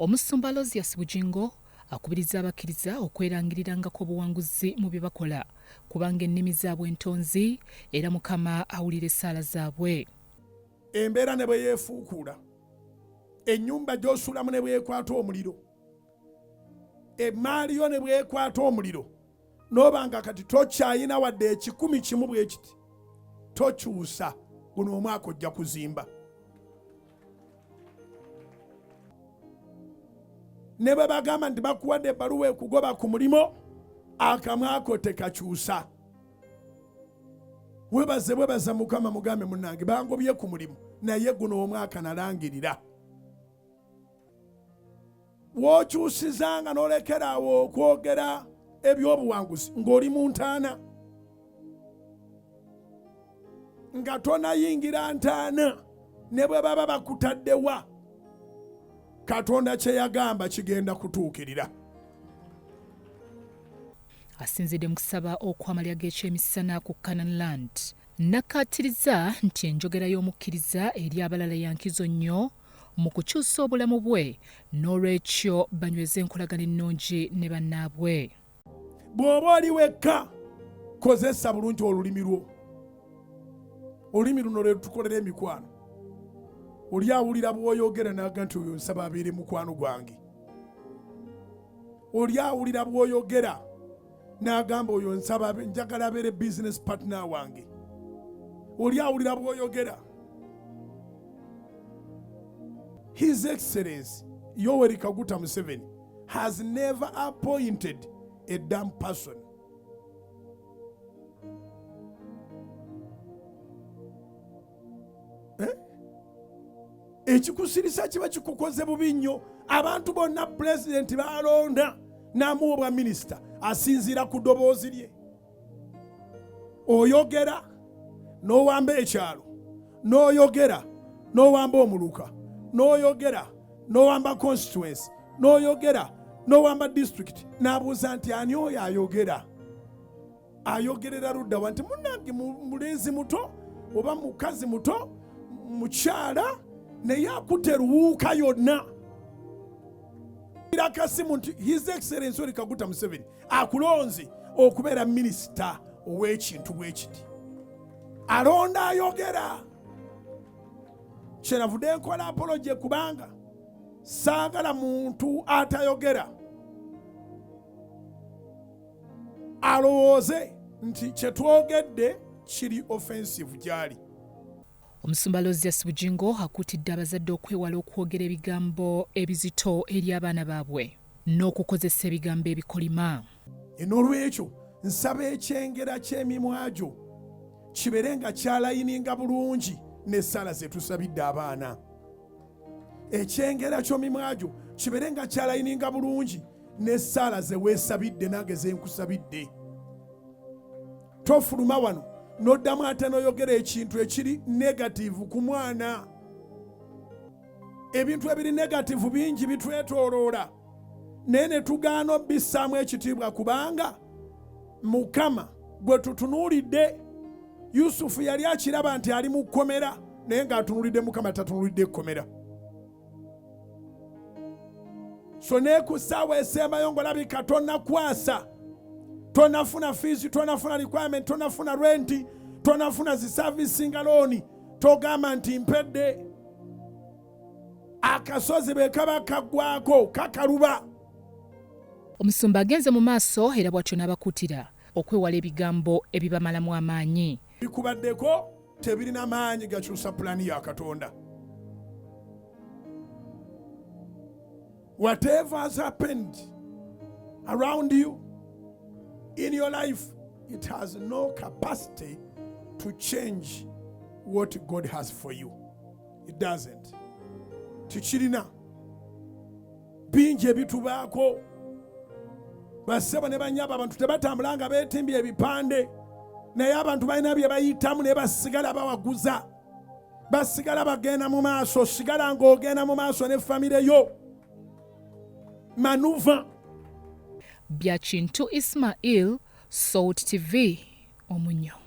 Omusumba Aloysius Bujingo akubiriza abakkiriza okwerangirirangako obuwanguzi mu bye bakola kubanga ennimi zaabwe ntonzi era Mukama awulira essaala zaabwe. Embeera ne bwe yeefuukuula, ennyumba gy'osulamu ne bwekwata omuliro, emmaali yo ne bwekwata omuliro, n'obanga kati tokyayina wadde ekikumi kimu bwe kiti, tokyusa, guno omwaka ojja kuzimba. Ne bwe bagamba nti bakuwadde ebbaluwa ekugoba ku mulimo, akamwa ako tekakyusa. Webaze Mukama mugambe munnange bangobye ku mulimu, naye guno omwaka nalangirira. W'okyusizanga n'olekerawo okwogera eby'obuwanguzi ng'oli mu ntaana, nga tonayingira ntaana, ne bwe baba bakutaddewa, Katonda kye yagamba kigenda kutuukirira. Asinzidde mu kusaba okwamalya g'ekyemisana ku Canaan Land. Nakkaatiriza nti enjogera y'omukkiriza eri abalala yankizo nnyo mu kukyusa obulamu bwe, n'olwekyo banyweze enkolagana ennungi ne bannaabwe. Bw'oba oli wekka, kozesa bulungi olulimi lwo. Olulimi luno lwe tukolera emikwano. Oli awulira bw'oyogera n'aga nti oyo nsaba abeere mukwano gwange. Oli awulira bw'oyogera n'agamba oyo nsaba njagala abeere business partner wange. Oli awulira bw'oyogera. His Excellency Yoweri Kaguta Museveni has never appointed a dumb person. Ekikusirisa kiba kikukoze bubi nnyo. Abantu bonna pulezidenti baalonda n'amuwa obwa minisita asinziira ku ddoboozi lye. Oyogera n'owamba ekyalo, n'oyogera n'owamba omuluka, n'oyogera n'owamba constituency, n'oyogera n'owamba district, n'abuuza nti ani oyo ayogera? Ayogerera ludda wa nti munnange mulenzi muto oba mukazi muto, mukyala, naye akutte eruwuuka yonna. Akasimu nti His Excellency Yoweri Kaguta Museveni akulonze okubeera minisita ow'ekintu bwe kiti. Alonda ayogera. Kyenavudde nkola apology kubanga saagala muntu atayogera alowooze nti kyetwogedde kiri offensive gyali. Omusumba Aloysius Bujingo akuutidde abazadde okwewala okwogera ebigambo ebizito eri abaana baabwe n'okukozesa ebigambo ebikolima. N'olwekyo nsaba ekyengera ky'emimwa gyo kibeere nga kyalayininga bulungi n'essaala ze tusabidde abaana. Ekyengera ky'emimwa gyo kibeere nga kyalayininga bulungi n'essaala ze weesabidde nange ze nkusabidde. Tofuluma wano n'oddamu ate n'oyogera ekintu ekiri negativu ku mwana. Ebintu ebiri negativu bingi bitwetooloola, naye ne tugaana obbissaamu ekitiibwa kubanga Mukama bwe tutunuulidde. Yusufu yali akiraba nti ali mu kkomera, naye ng'atunuulidde Mukama tatunuulidde ekkomera. So ne ku ssaawa esembayo ng'olabika tonnakwasa, tonafuna fees, tonafuna requirement, tonafuna rent, tonafuna zi servicing loan, togamba nti mpedde. Akasozi bwe kaba kaggwako kakaluba. Omusumba agenze mu maaso era bw'atyo n'abakuutira okwewala ebigambo ebibamalamu amaanyi. Bikubaddeko tebirina maanyi gakyusa pulani ya Katonda. Whatever has happened around you in your life, it has no capacity to change what God has for you. It doesn't. Tikirina. Bingi ebitubaako. Bassebo ne banyaba abantu tebatambula nga beetimbye ebipande, naye abantu balina bye bayitamu ne basigala bawaguza. Basigala bagenda mu maaso, sigala ng'ogenda mu maaso ne famire yo. Manuva. Byakintu Ismail, Salt TV, Omunyo.